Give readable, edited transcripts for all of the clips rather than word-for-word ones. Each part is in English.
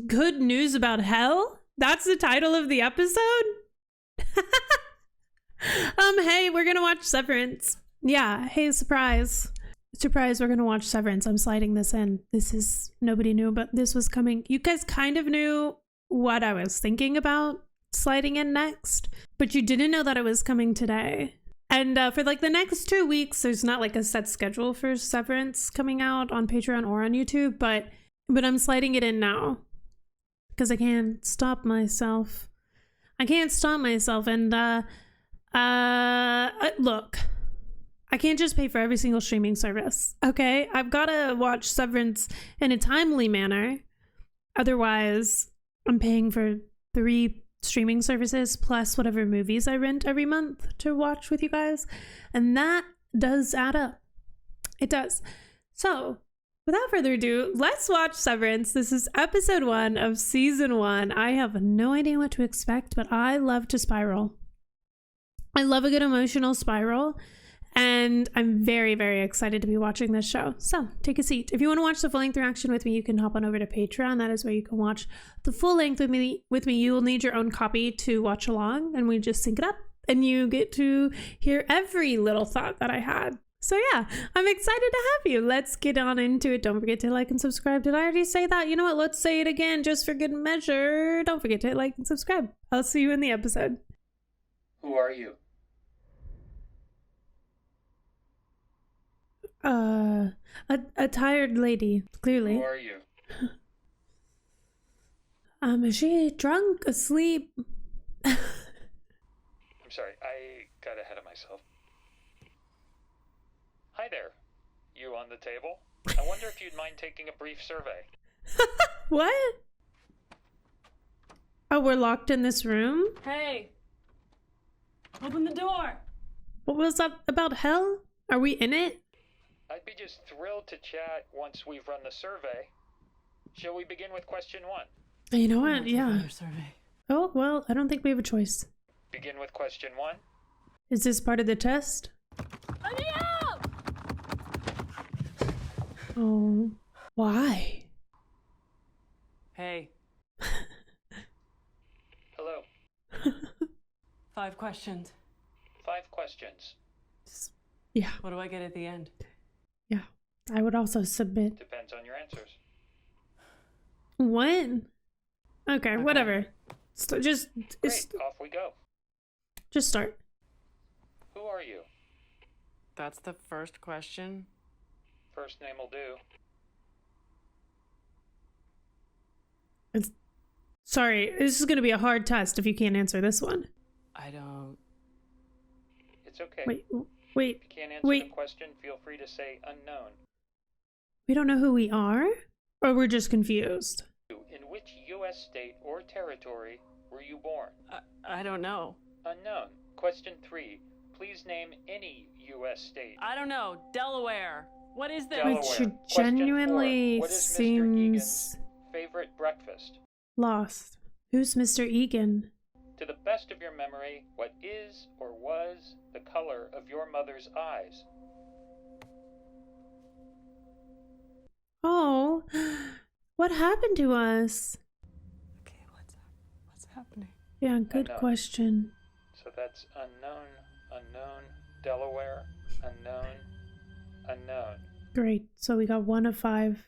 Good news about hell? That's the title of the episode? Hey, we're gonna watch Severance. Yeah, hey, surprise. Surprise, we're gonna watch Severance. I'm sliding this in. This is, nobody knew, but this was coming. You guys kind of knew what I was thinking about sliding in next, but you didn't know that it was coming today. And for like the next 2 weeks, there's not like a set schedule for Severance coming out on Patreon or on YouTube, but I'm sliding it in now because I can't stop myself. I can't stop myself. And look, I can't just pay for every single streaming service. Okay, I've got to watch Severance in a timely manner. Otherwise, I'm paying for 3 streaming services plus whatever movies I rent every month to watch with you guys, and that does add up. It does. So without further ado, let's watch Severance. This is episode 1 of season 1. I have no idea what to expect, but I love to spiral. I love a good emotional spiral, and I'm very, very excited to be watching this show. So take a seat. If you want to watch the full-length reaction with me, you can hop on over to Patreon. That is where you can watch the full length with me. You will need your own copy to watch along, and we just sync it up, and you get to hear every little thought that I had. So yeah, I'm excited to have you. Let's get on into it. Don't forget to like and subscribe. Did I already say that? You know what? Let's say it again just for good measure. Don't forget to like and subscribe. I'll see you in the episode. Who are you? A tired lady, clearly. Who are you? Is she drunk, asleep? I'm sorry, I got ahead of myself. Hi there. You on the table? I wonder if you'd mind taking a brief survey. What? Oh, we're locked in this room? Hey! Open the door! What was that about hell? Are we in it? I'd be just thrilled to chat once we've run the survey. Shall we begin with question 1? You know what? Yeah. Survey. Oh, well, I don't think we have a choice. Begin with question 1? Is this part of the test? Let me out! Oh, why? Hey. Hello. 5 questions. 5 questions. Yeah, What do I get at the end? yeah. I would also submit. Depends on your answers. When? Okay, whatever. Just Great, off we go. start. Who are you? That's the first question. First name will do. Sorry, this is going to be a hard test if you can't answer this one. I don't... It's okay. Wait. If you can't answer the question, feel free to say unknown. We don't know who we are? Or we're just confused? In which U.S. state or territory were you born? I don't know. Unknown. Question 3. Please name any U.S. state. I don't know. Delaware. What is this? Delaware. Which Question genuinely 4. What is Mr. seems Egan's favorite breakfast? lost. Who's Mr. Egan? To the best of your memory, what is or was the color of your mother's eyes? Oh, what happened to us? Okay, what's happening? Yeah, good Unknown. question. So that's unknown, Delaware, unknown. Great. So we got 1 of 5.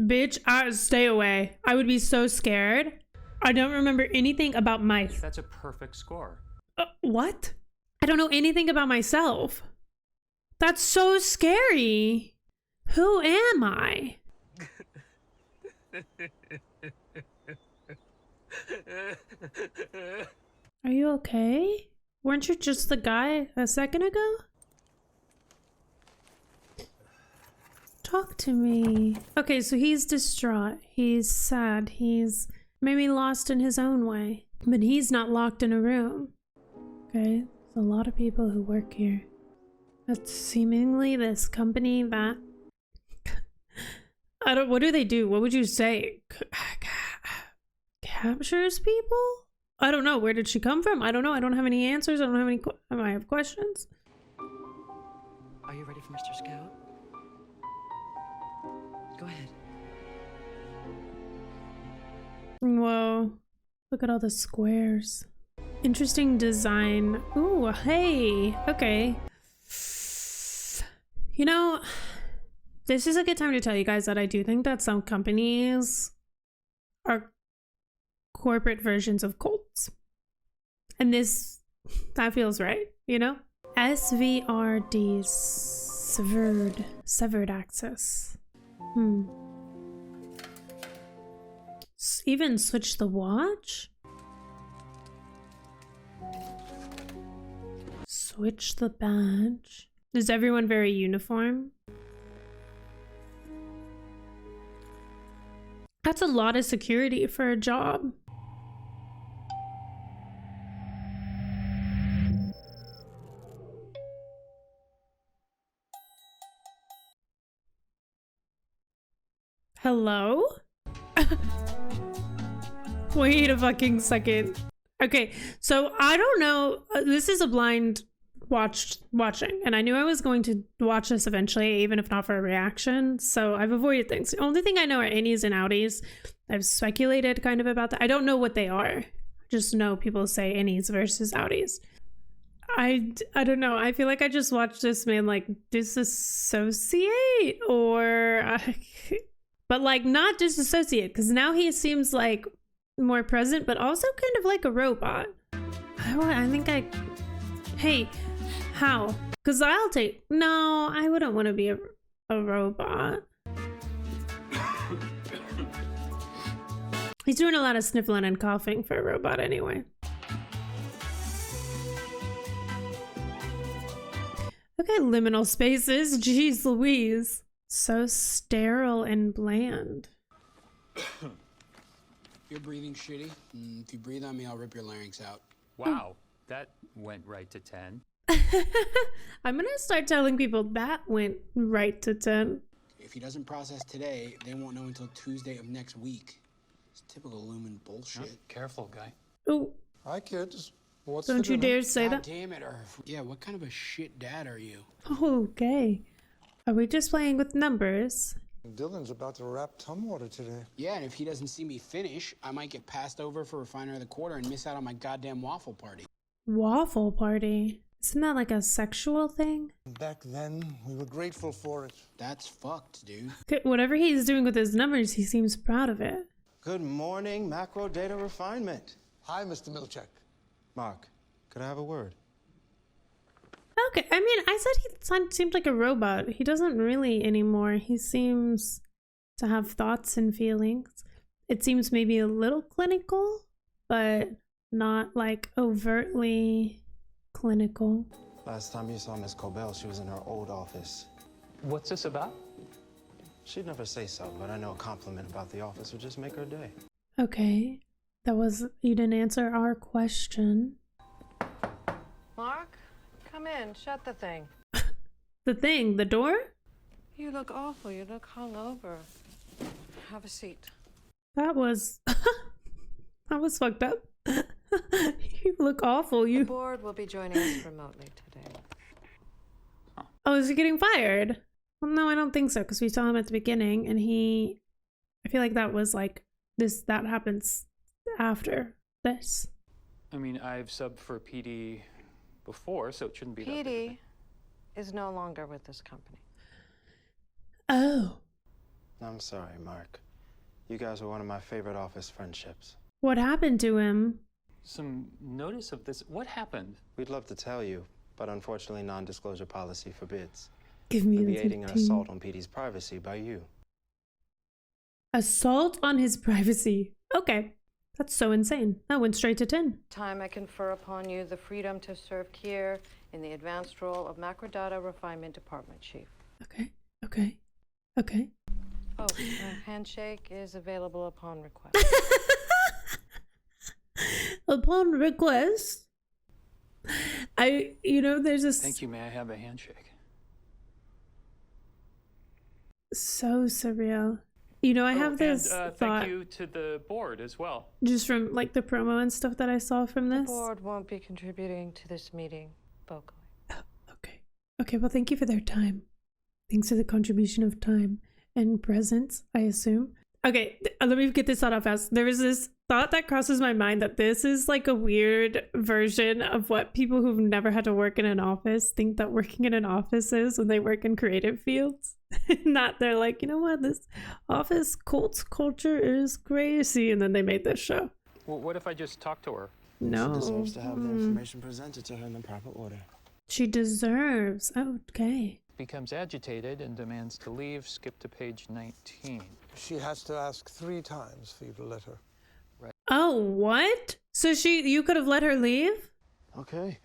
Bitch, stay away. I would be so scared. I don't remember anything about my... That's a perfect score. What? I don't know anything about myself. That's so scary. Who am I? Are you okay? Weren't you just the guy a second ago? Talk to me. Okay, so he's distraught. He's sad. He's maybe lost in his own way. But he's not locked in a room. Okay, there's a lot of people who work here. That's seemingly this company that... what do they do? What would you say? Captures people? I don't know. Where did she come from? I don't know. I don't have any answers. I don't have any... I have questions. Are you ready for Mr. Scout? Go ahead. Whoa. Look at all the squares. Interesting design. Ooh, hey. Okay. You know, this is a good time to tell you guys that I do think that some companies are corporate versions of cults. And that feels right, you know? SVRD, severed access. Even switch the watch? Switch the badge. Is everyone very uniform? That's a lot of security for a job. Hello? Wait a fucking second. Okay, so I don't know. This is a blind watching, and I knew I was going to watch this eventually, even if not for a reaction. So I've avoided things. The only thing I know are innies and outies. I've speculated kind of about that. I don't know what they are. Just know people say innies versus outies. I don't know. I feel like I just watched this man like disassociate or but like not disassociate, because now he seems like more present, but also kind of like a robot. I think hey, how? Because no, I wouldn't want to be a robot. He's doing a lot of sniffling and coughing for a robot anyway. Okay, liminal spaces. Jeez Louise. So sterile and bland. You're breathing shitty. If you breathe on me, I'll rip your larynx out. Wow, that went right to 10. I'm gonna start telling people that went right to 10. If he doesn't process today, they won't know until Tuesday of next week. It's typical Lumen bullshit. Oh, careful, guy. Oh, Hi, kids. What's don't you dare say God that. damn it, Irv. Yeah, what kind of a shit dad are you? Okay. Are we just playing with numbers? Dylan's about to wrap Tumwater today. Yeah, and if he doesn't see me finish, I might get passed over for Refiner of the Quarter and miss out on my goddamn waffle party. Waffle party? Isn't that like a sexual thing? Back then, we were grateful for it. That's fucked, dude. Okay, whatever he's doing with his numbers, he seems proud of it. Good morning, macro data refinement. Hi, Mr. Milchek. Mark, could I have a word? Okay, I mean, I said he seemed like a robot. He doesn't really anymore. He seems to have thoughts and feelings. It seems maybe a little clinical, but not like overtly clinical. Last time you saw Miss Cobell, she was in her old office. What's this about? She'd never say so, but I know a compliment about the office would just make her day. Okay, you didn't answer our question. Mark, come in. Shut the thing. The door? You look awful. You look hungover. Have a seat. That was fucked up. You look awful. The board will be joining us remotely today. Oh, is he getting fired? Well, no, I don't think so, because we saw him at the beginning, and I feel like that was like that happens after this. I mean, I've subbed for Petey before, so it shouldn't be that big a thing. Petey is no longer with this company. Oh. I'm sorry, Mark. You guys were one of my favorite office friendships. What happened to him? Some notice of this. What happened? We'd love to tell you, but unfortunately non-disclosure policy forbids. Give me We'd the be aiding an 15. assault on Petey's privacy by you. Assault on his privacy. Okay. That's so insane. That went straight to 10. Time I confer upon you the freedom to serve here in the advanced role of Macrodata Refinement Department Chief. Okay. Oh, a handshake is available upon request. Upon request. There's a... Thank you. May I have a handshake? So surreal. I have this thought. Thank you to the board as well. Just from like the promo and stuff that I saw from The this. board won't be contributing to this meeting vocally. Oh, okay, well, thank you for their time. Thanks for the contribution of time and presence, I assume. Okay, let me get this thought out fast. There was this thought that crosses my mind that this is like a weird version of what people who've never had to work in an office think that working in an office is when they work in creative fields. Not they're like, you know what, this office culture is crazy, and then they made this show. Well, what if I just talk to her? No. She deserves to have the information presented to her in the proper order. She deserves. Okay. Becomes agitated and demands to leave. Skip to page 19. She has to ask 3 times for you to let her. Oh, what? So you could have let her leave? Okay,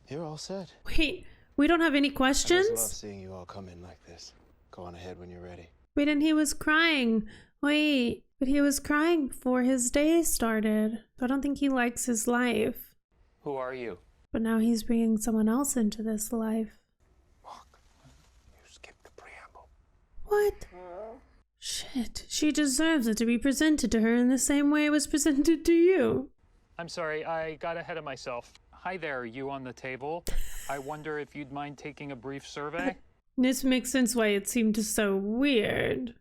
you're all set. Wait, we don't have any I just questions? love seeing you all come in like this. Go on ahead when you're ready. Wait, and he was crying. Wait, but he was crying before his day started. I don't think he likes his life. Who are you? But now he's bringing someone else into this life. Mark, you skipped the preamble. What? Shit, she deserves it to be presented to her in the same way it was presented to you. I'm sorry, I got ahead of myself. Hi there, you on the table. I wonder if you'd mind taking a brief survey? This makes sense why it seemed so weird.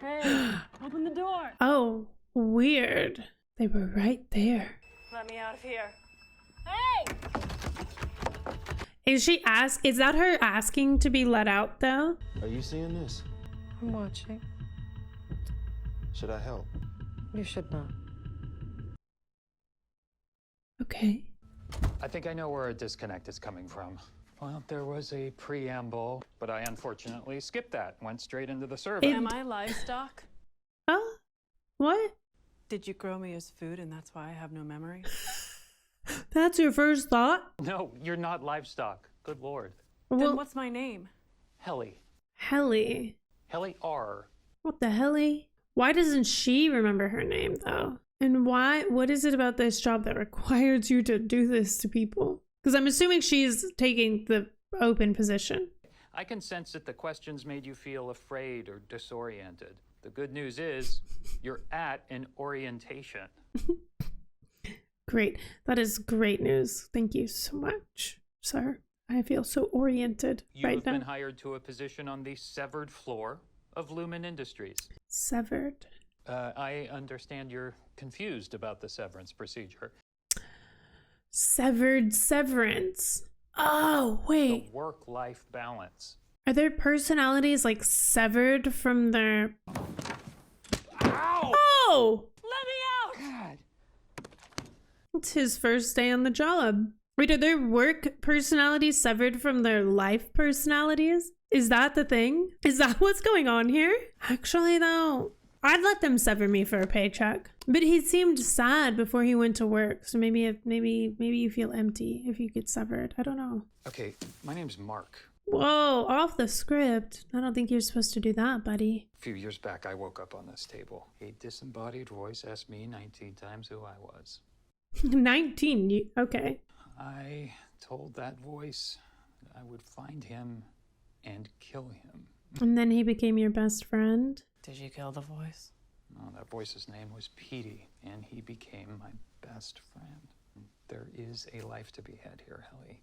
Hey, open the door. Oh, weird. They were right there. Let me out of here. Hey! Is that her asking to be let out though? Are you seeing this? I'm watching. Should I help? You should not. Okay. I think I know where a disconnect is coming from. Well, there was a preamble, but I unfortunately skipped that. Went straight into the survey. Am I livestock? Oh, what? Did you grow me as food and that's why I have no memory? That's your first thought? No, you're not livestock. Good Lord. Then Well, what's my name? Helly. Helly. Helly R. What the helly? Why doesn't she remember her name though? And what is it about this job that requires you to do this to people? Because I'm assuming she's taking the open position. I can sense that the questions made you feel afraid or disoriented. The good news is you're at an orientation. Great. That is great news. Thank you so much, sir. I feel so oriented You right have now. been hired to a position on the severed floor of Lumen Industries. Severed. I understand you're confused about the severance procedure. Severed severance. Oh, The wait. work-life balance. Are their personalities like severed from their... Ow! Oh! Let me out! God. It's his first day on the job. Wait, are their work personalities severed from their life personalities? Is that the thing? Is that what's going on here? Actually, though, I'd let them sever me for a paycheck. But he seemed sad before he went to work, so maybe you feel empty if you get severed. I don't know. Okay, my name's Mark. Whoa, off the script. I don't think you're supposed to do that, buddy. A few years back, I woke up on this table. A disembodied voice asked me 19 times who I was. 19, okay. I told that voice I would find him and kill him. And then he became your best friend? Did you kill the voice? Oh, that voice's name was Petey, and he became my best friend. There is a life to be had here, Helly.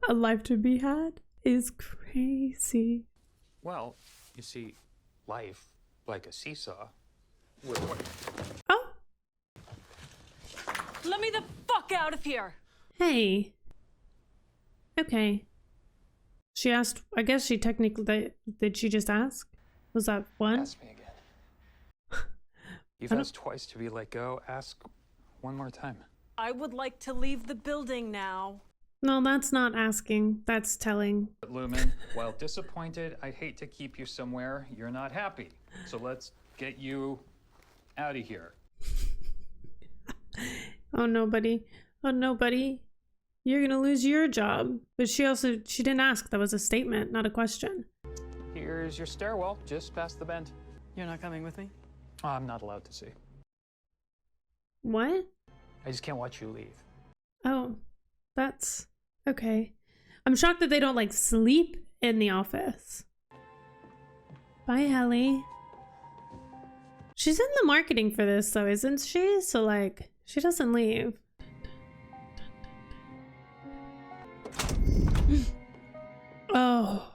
A life to be had is crazy. Well, you see, life, like a seesaw, Oh, Let me the fuck out of here! hey. Okay. She asked, I guess she technically, did she just ask? Was that one? Ask me again. You've asked twice to be let go. Ask one more time. I would like to leave the building now. No, that's not asking. That's telling. But Lumen, while disappointed, I'd hate to keep you somewhere you're not happy. So let's get you out of here. Oh, nobody. Oh, nobody. You're gonna lose your job. But she didn't ask. That was a statement, not a question. Here's your stairwell, just past the bend. You're not coming with me? Oh, I'm not allowed to see. What? I just can't watch you leave. Oh, that's okay. I'm shocked that they don't like sleep in the office. Bye, Helly. She's in the marketing for this though, isn't she? So like, she doesn't leave. Oh,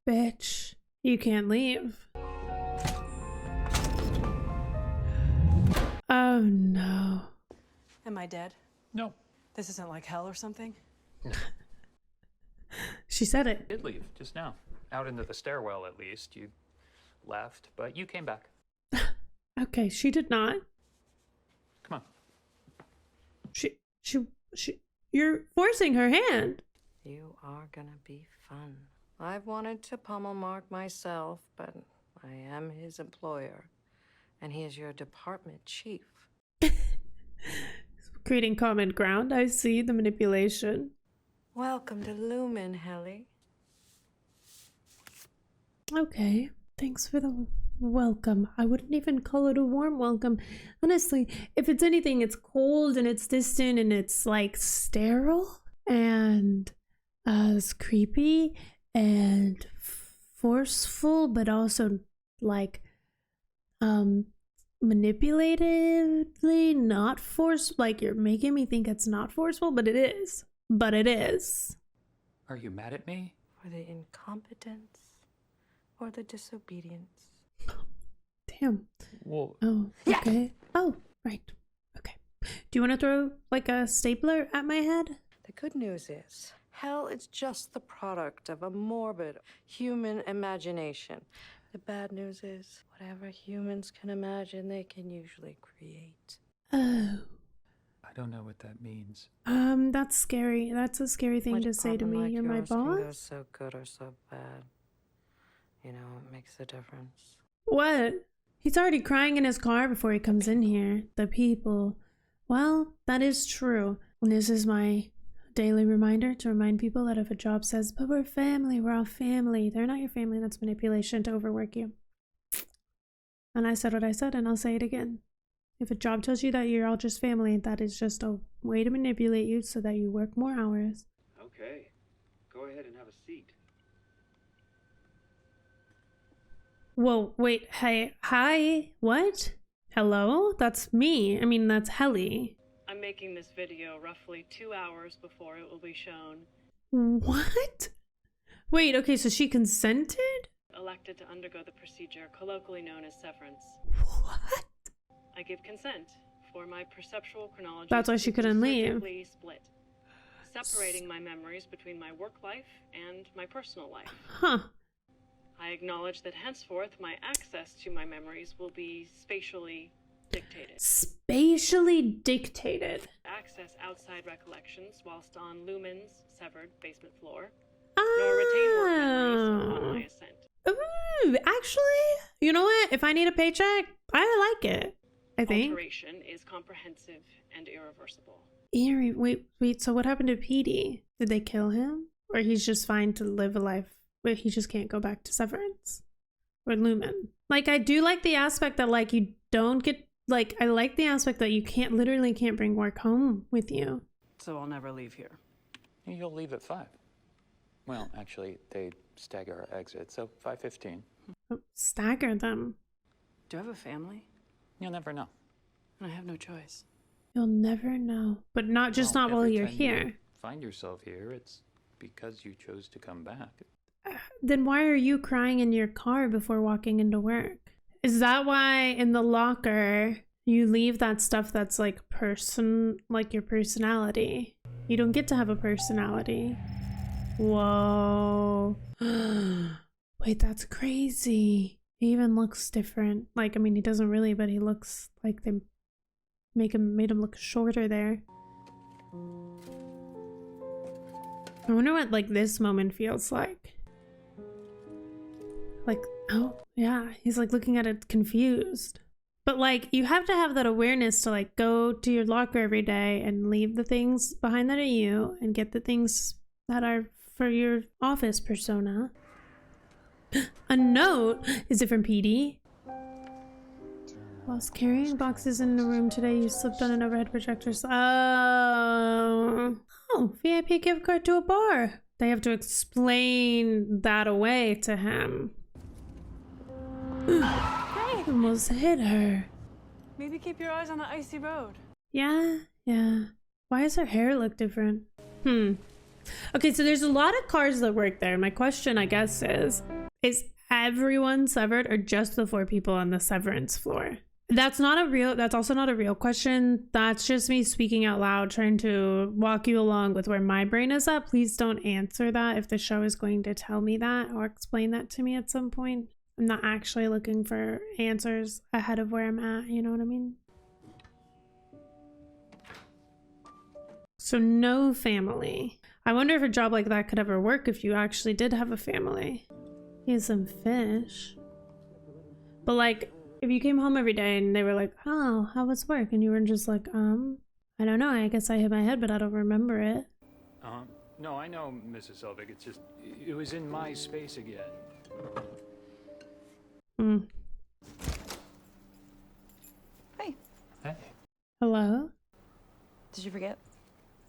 bitch. You can't leave. Oh no. Am I dead? No. This isn't like hell or something? She said it. Did leave just now. Out into the stairwell, at least. You left, but you came back. Okay, she did not. Come on. She, you're forcing her hand. You are gonna be fun. I've wanted to pummel Mark myself, but I am his employer, and he is your department chief. Creating common ground. I see the manipulation. Welcome to Lumen, Helly. Okay, thanks for the welcome. I wouldn't even call it a warm welcome. Honestly, if it's anything, it's cold and it's distant and it's like sterile and it's creepy and forceful, but also like manipulatively not forced. Like you're making me think it's not forceful, but it is. But it is. Are you mad at me? For the incompetence or the disobedience? Damn. Well, Oh, okay. Oh, right. Okay. Do you want to throw like a stapler at my head? The good news is, hell is just the product of a morbid human imagination. The bad news is, whatever humans can imagine, they can usually create. Oh. I don't know what that means. That's scary. That's a scary thing to say to me. Like You're my yours can go boss? so good or so bad. You know, it makes a difference. What? He's already crying in his car before he comes in here. The people. Well, that is true. And this is my daily reminder to remind people that if a job says, but we're family, we're all family, they're not your family. That's manipulation to overwork you. And I said what I said, and I'll say it again. If a job tells you that you're all just family, that is just a way to manipulate you so that you work more hours. Okay, go ahead and have a seat. Whoa, wait, hey, hi, what? Hello? That's me. I mean, that's Helly. I'm making this video roughly 2 hours before it will be shown. What? Wait, okay, so she consented? Elected to undergo the procedure colloquially known as severance. What? I give consent for my perceptual chronology. That's why she couldn't leave. surgically split, separating my memories between my work life and my personal life. Huh. I acknowledge that henceforth my access to my memories will be spatially dictated. Spatially dictated. Access outside recollections whilst on Lumen's severed basement floor, nor retain work memories upon my ascent. Ooh, actually, you know what? If I need a paycheck, I like it. I think. Alteration is comprehensive and irreversible. Eerie. Wait. So what happened to Petey? Did they kill him, or he's just fine to live a life, but he just can't go back to Severance or Lumen? Like, I do like the aspect that like you don't get like. I like the aspect that you literally can't bring work home with you. So I'll never leave here. You'll leave at 5. Well, actually, they stagger our exit, so 5:15. Stagger them. Do I have a family? You'll never know. And I have no choice. You'll never know. But not just Well, not while every you're time here. you find yourself here, it's because you chose to come back. Then why are you crying in your car before walking into work? Is that why in the locker you leave that stuff that's like like your personality? You don't get to have a personality. Whoa. Wait, that's crazy. He even looks different. Like, I mean, he doesn't really, but he looks like they made him look shorter there. I wonder what like this moment feels like. Like, oh yeah, he's like looking at it confused. But like, you have to have that awareness to like go to your locker every day and leave the things behind that are you and get the things that are for your office persona. A note? Is it from Petey? Whilst carrying boxes in the room today, you slipped on an overhead projector. Oh, VIP gift card to a bar. They have to explain that away to him. Hey! Almost hit her. Maybe keep your eyes on the icy road. Yeah. Why does her hair look different? Okay, so there's a lot of cars that work there. My question, I guess, is everyone severed or just the 4 people on the severance floor? That's also not a real question. That's just me speaking out loud, trying to walk you along with where my brain is at. Please don't answer that if the show is going to tell me that or explain that to me at some point. I'm not actually looking for answers ahead of where I'm at, you know what I mean? So no family. I wonder if a job like that could ever work if you actually did have a family. Here's some fish. But like, if you came home every day and they were like, oh, how was work? And you were just like, I don't know. I guess I hit my head, but I don't remember it. No, I know, Mrs. Selvig. It's just, it was in my space again. Hey. Hey. Hello? Did you forget?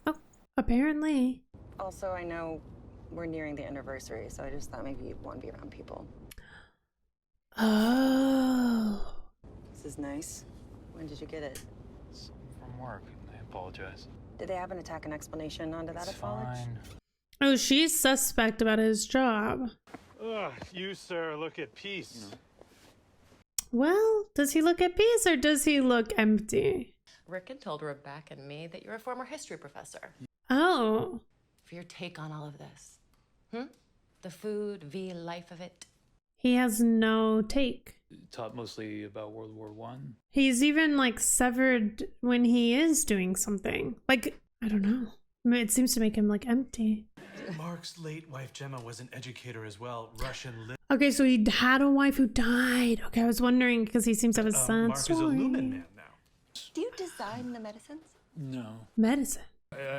Oh, apparently. Also, I know we're nearing the anniversary, so I just thought maybe you'd want to be around people. Oh. This is nice. When did you get it? It's from work. I apologize. Did they have an attack and explanation onto that It's apology? fine. Oh, she's suspect about his job. Ugh, you, sir, look at peace. Well, does he look at peace or does he look empty? Rickon told Rebecca and me that you're a former history professor. Oh. For your take on all of this. The food, life of it. He has no take. Taught mostly about World War I. He's even like severed when he is doing something. Like, I don't know. I mean, it seems to make him like empty. Mark's late wife Gemma was an educator as well, Russian Okay, so he had a wife who died. Okay, I was wondering because he seems to have a son. Mark is a Lumen man now. Do you design the medicines? No. Medicine.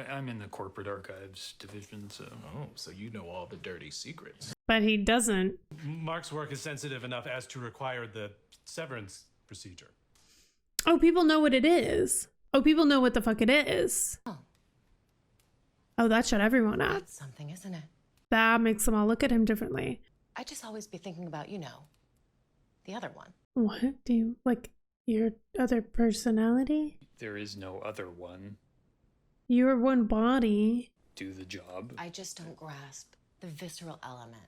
I'm in the corporate archives division, so... Oh, so you know all the dirty secrets. But he doesn't. Mark's work is sensitive enough as to require the severance procedure. Oh, people know what it is. Oh, people know what the fuck it is. Oh, that shut everyone up. That's something, isn't it? That makes them all look at him differently. I just always be thinking about, the other one. What? Do you, like, your other personality? There is no other one. You're one body. Do the job. I just don't grasp the visceral element.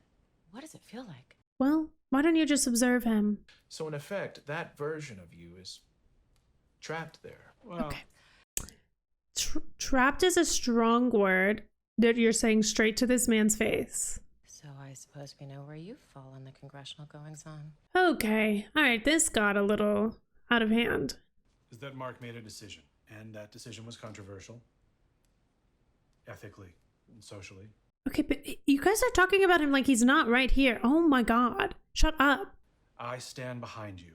What does it feel like? Well, why don't you just observe him? So in effect, that version of you is trapped there. Well, Okay. Trapped is a strong word that you're saying straight to this man's face. So I suppose we know where you fall in the congressional goings-on. Okay. All right, this got a little out of hand. is that Mark made a decision, and that decision was controversial. Ethically and socially. Okay, but you guys are talking about him like he's not right here. Oh my god. Shut up. I stand behind you.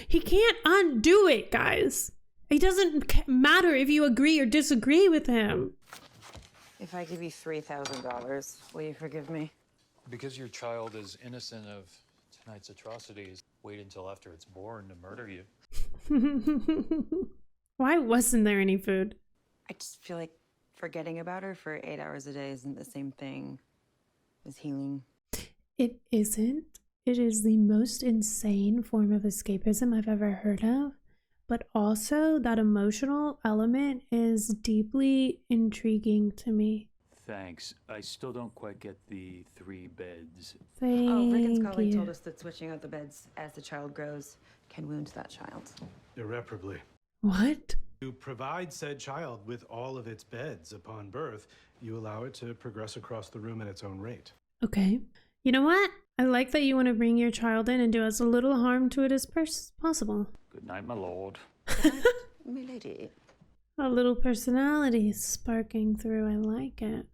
He can't undo it, guys. It doesn't matter if you agree or disagree with him. If I give you $3,000, will you forgive me? Because your child is innocent of tonight's atrocities, wait until after it's born to murder you. Why wasn't there any food? I just feel like forgetting about her for 8 hours a day isn't the same thing as healing. It isn't. It is the most insane form of escapism I've ever heard of. But also, that emotional element is deeply intriguing to me. Thanks. I still don't quite get the 3 beds. Oh, Rickon's Thank colleague you. told us that switching out the beds as the child grows can wound that child. Irreparably. What? To provide said child with all of its beds upon birth, you allow it to progress across the room at its own rate. Okay. You know what? I like that you want to bring your child in and do as little harm to it as possible. Good night, my lord. Milady. A little personality sparking through. I like it.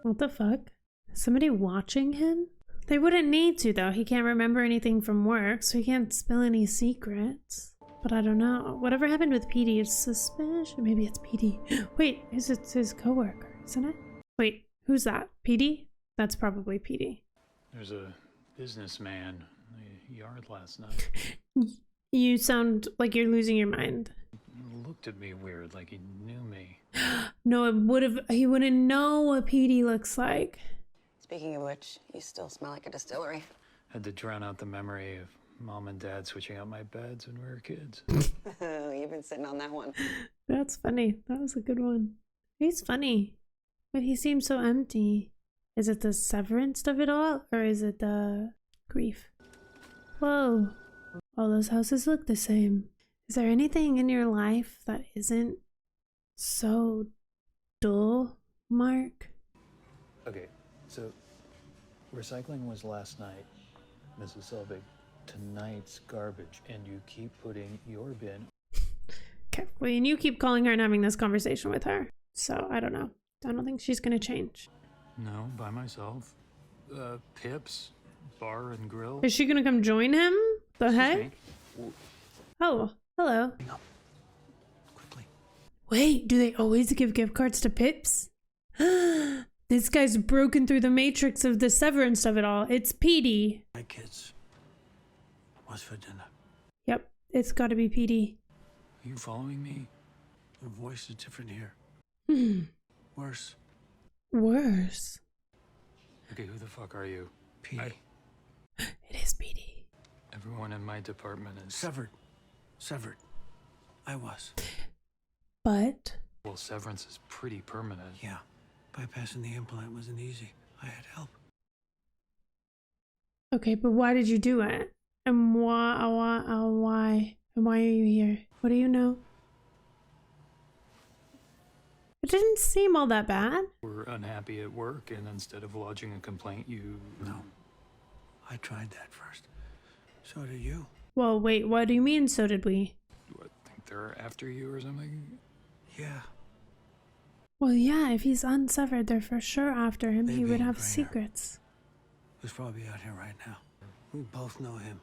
What the fuck? Somebody watching him? They wouldn't need to, though. He can't remember anything from work, so he can't spill any secrets. But I don't know. Whatever happened with Petey is suspicious. Maybe it's Petey. Wait, it's his coworker, isn't it? Wait, who's that? Petey? That's probably Petey. There's a businessman in the yard last night. You sound like you're losing your mind. He looked at me weird, like he knew me. No, he wouldn't know what Petey looks like. Speaking of which, you still smell like a distillery. Had to drown out the memory of Mom and Dad switching out my beds when we were kids. You've been sitting on that one. That's funny. That was a good one. He's funny, but he seems so empty. Is it the severance of it all, or is it the grief? Whoa. All those houses look the same. Is there anything in your life that isn't so dull, Mark? Okay, so recycling was last night, Mrs. Selvig. Tonight's garbage, and you keep putting your bin. Okay, well, and you keep calling her and having this conversation with her. So, I don't know. I don't think she's gonna change. No, by myself. Pips, bar and grill. Is she gonna come join him? The heck? Me? Oh, hello. Quickly. Wait, do they always give gift cards to Pips? This guy's broken through the matrix of the severance of it all. It's Petey. My kids. What's for dinner? Yep, it's gotta be Petey. Are you following me? Your voice is different here. Worse. Worse. Okay, who the fuck are you? Petey. It is Petey. Everyone in my department is... Severed. I was. But? Well, severance is pretty permanent. Yeah. Bypassing the implant wasn't easy. I had help. Okay, but why did you do it? And why? And why are you here? What do you know? It didn't seem all that bad. We're unhappy at work, and instead of lodging a complaint, you... No. I tried that first. So did you. Well, wait, what do you mean, so did we? Do I think they're after you or something? Yeah. Well, yeah, if he's unsevered, they're for sure after him. They He would being have Grainer. secrets. He's probably out here right now. We both know him.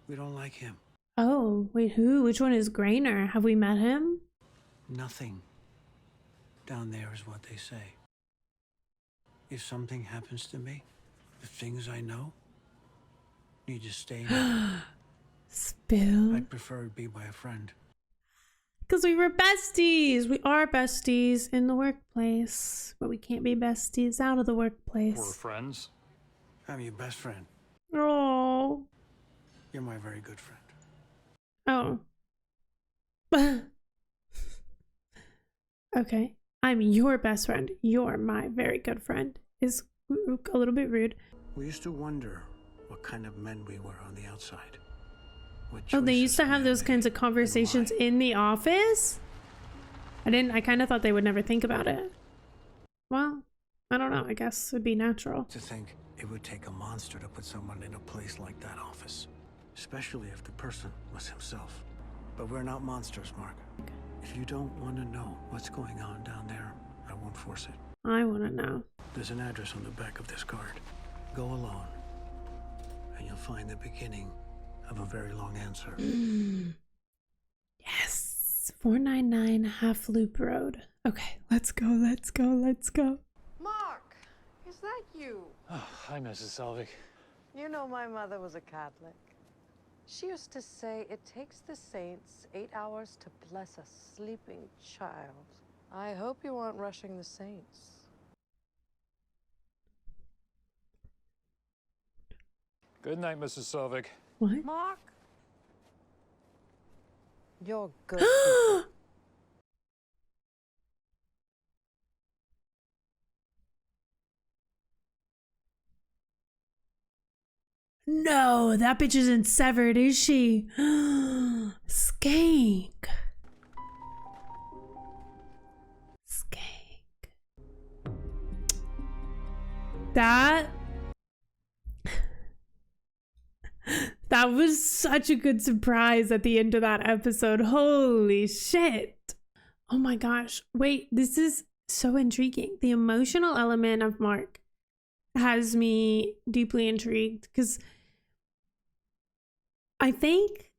We don't like him. Oh, wait, who? Which one is Grainer? Have we met him? Nothing. Down there is what they say. If something happens to me, the things I know need to stay in. Spill. I'd prefer it be by a friend. Because we were besties. We are besties in the workplace. But we can't be besties out of the workplace. We're friends? I'm your best friend. Oh. You're my very good friend. Oh. Okay. I'm your best friend. You're my very good friend. Is a little bit rude. We used to wonder what kind of men we were on the outside. Oh, they used to have those kinds of conversations in the office? I kind of thought they would never think about it. Well, I don't know. I guess it would be natural. To think it would take a monster to put someone in a place like that office. Especially if the person was himself. But we're not monsters, Mark. If you don't want to know what's going on down there, I won't force it. I want to know. There's an address on the back of this card. Go alone, and you'll find the beginning of a very long answer. Yes. 499 Half Loop Road. Okay, let's go. Mark, is that you? Oh, hi, Mrs. Selvig. You know my mother was a Catholic. She used to say it takes the saints 8 hours to bless a sleeping child. I hope you aren't rushing the saints. Good night, Mrs. Selvig. What? Mark? You're good. No, that bitch isn't severed, is she? Skank. That was such a good surprise at the end of that episode. Holy shit. Oh my gosh. Wait, this is so intriguing. The emotional element of Mark has me deeply intrigued because I think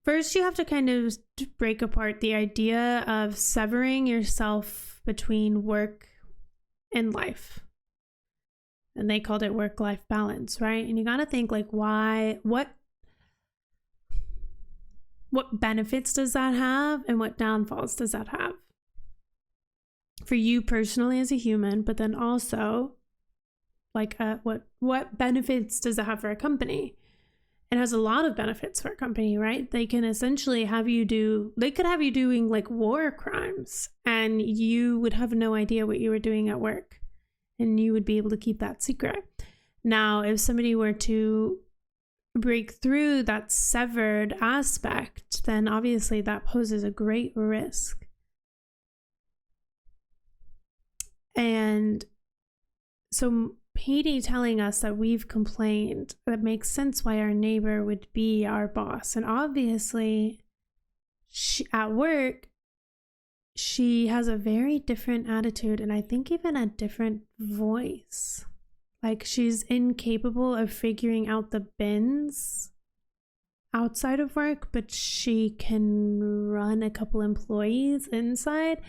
first you have to kind of break apart the idea of severing yourself between work and life. And they called it work-life balance, right? And you got to think like what benefits does that have and what downfalls does that have? For you personally as a human, but then also like what benefits does it have for a company? It has a lot of benefits for a company, right? They can essentially they could have you doing like war crimes and you would have no idea what you were doing at work. and you would be able to keep that secret. Now, if somebody were to break through that severed aspect, then obviously that poses a great risk. And so Petey telling us that we've complained, that makes sense why our neighbor would be our boss. And obviously, at work, she has a very different attitude, and I think even a different voice. Like, she's incapable of figuring out the bins outside of work, but she can run a couple employees inside.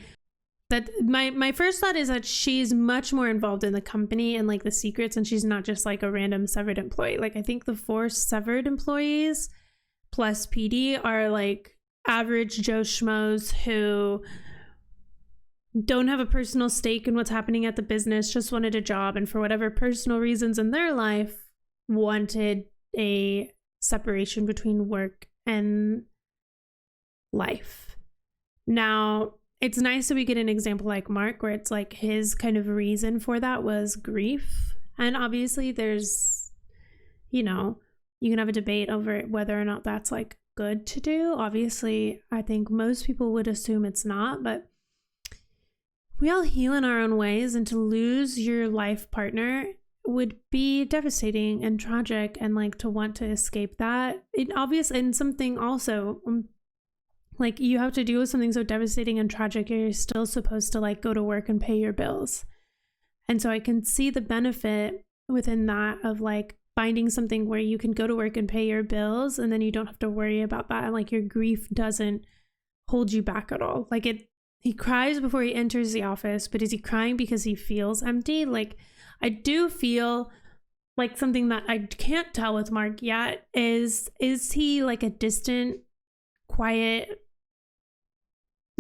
That my first thought is that she's much more involved in the company and like the secrets, and she's not just like a random severed employee. Like, I think the 4 severed employees plus PD are like average Joe Schmoes who don't have a personal stake in what's happening at the business, just wanted a job, and for whatever personal reasons in their life wanted a separation between work and life. Now, it's nice that we get an example like Mark, where it's like his kind of reason for that was grief. And obviously there's, you know, you can have a debate over whether or not that's like good to do. Obviously, I think most people would assume it's not, but we all heal in our own ways, and to lose your life partner would be devastating and tragic, and like to want to escape that. It obviously, and something also, like, you have to deal with something so devastating and tragic, you're still supposed to like go to work and pay your bills. And so I can see the benefit within that of like finding something where you can go to work and pay your bills, and then you don't have to worry about that. And like your grief doesn't hold you back at all. Like, he cries before he enters the office, but is he crying because he feels empty? Like, I do feel like something that I can't tell with Mark yet is he like a distant, quiet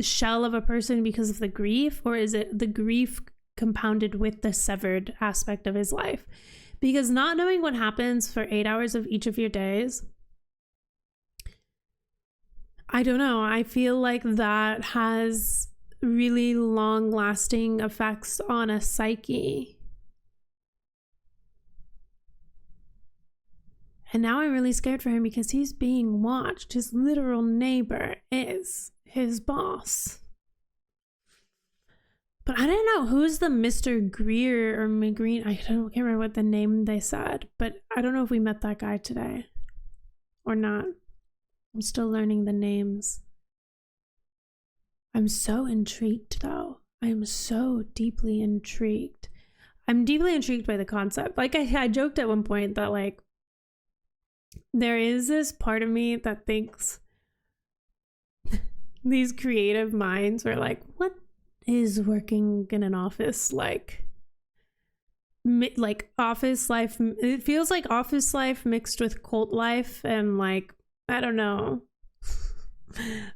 shell of a person because of the grief, or is it the grief compounded with the severed aspect of his life? Because not knowing what happens for 8 hours of each of your days, I don't know. I feel like that has really long-lasting effects on a psyche. And now I'm really scared for him because he's being watched. His literal neighbor is his boss. But I don't know who's the Mr. Greer or McGreen. I can't remember what the name they said, but I don't know if we met that guy today or not. I'm still learning the names. I'm so intrigued though. I am so deeply intrigued. I'm deeply intrigued by the concept. Like I joked at one point that like there is this part of me that thinks these creative minds were like, what is working in an office like? Like office life, it feels like office life mixed with cult life, and like, I don't know,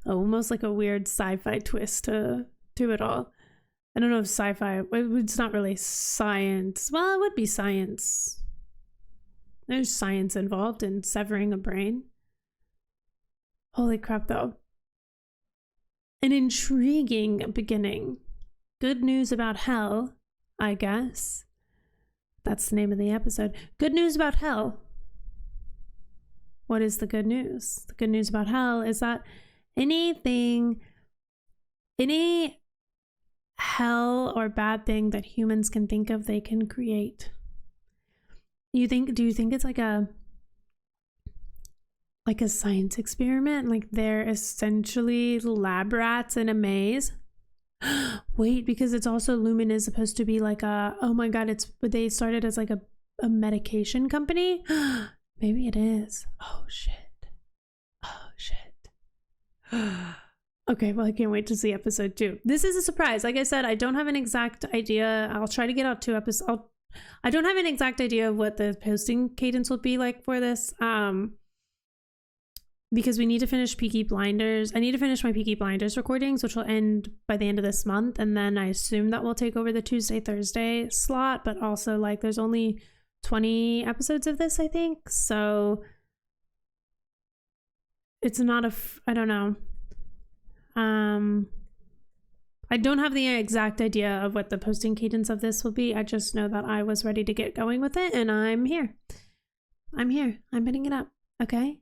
almost like a weird sci-fi twist to it all. I don't know if sci-fi, it's not really science. Well, it would be science. There's science involved in severing a brain. Holy crap though. An intriguing beginning. Good news about hell, I guess. That's the name of the episode. Good news about hell. What is the good news? The good news about hell is that any hell or bad thing that humans can think of, they can create. Do you think it's like a science experiment? Like they're essentially lab rats in a maze? Wait, because it's also Lumen is supposed to be like a, oh my god, they started as like a medication company? Maybe it is. Oh shit. Okay, well, I can't wait to see episode 2. This is a surprise. Like I said, I don't have an exact idea. I'll try to get out 2 episodes. I don't have an exact idea of what the posting cadence will be like for this. Because we need to finish Peaky Blinders. I need to finish my Peaky Blinders recordings, which will end by the end of this month. And then I assume that will take over the Tuesday, Thursday slot. But also, like, there's only 20 episodes of this, I think. So it's not I don't know. I don't have the exact idea of what the posting cadence of this will be. I just know that I was ready to get going with it, and I'm here. I'm hitting it up. Okay?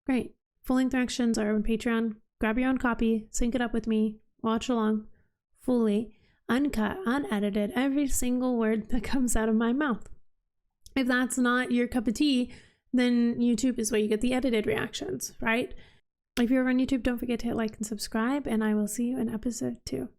Great. Full-length reactions are on Patreon. Grab your own copy, sync it up with me, watch along, fully, uncut, unedited, every single word that comes out of my mouth. If that's not your cup of tea, then YouTube is where you get the edited reactions, right? If you're on YouTube, don't forget to hit like and subscribe, and I will see you in episode 2.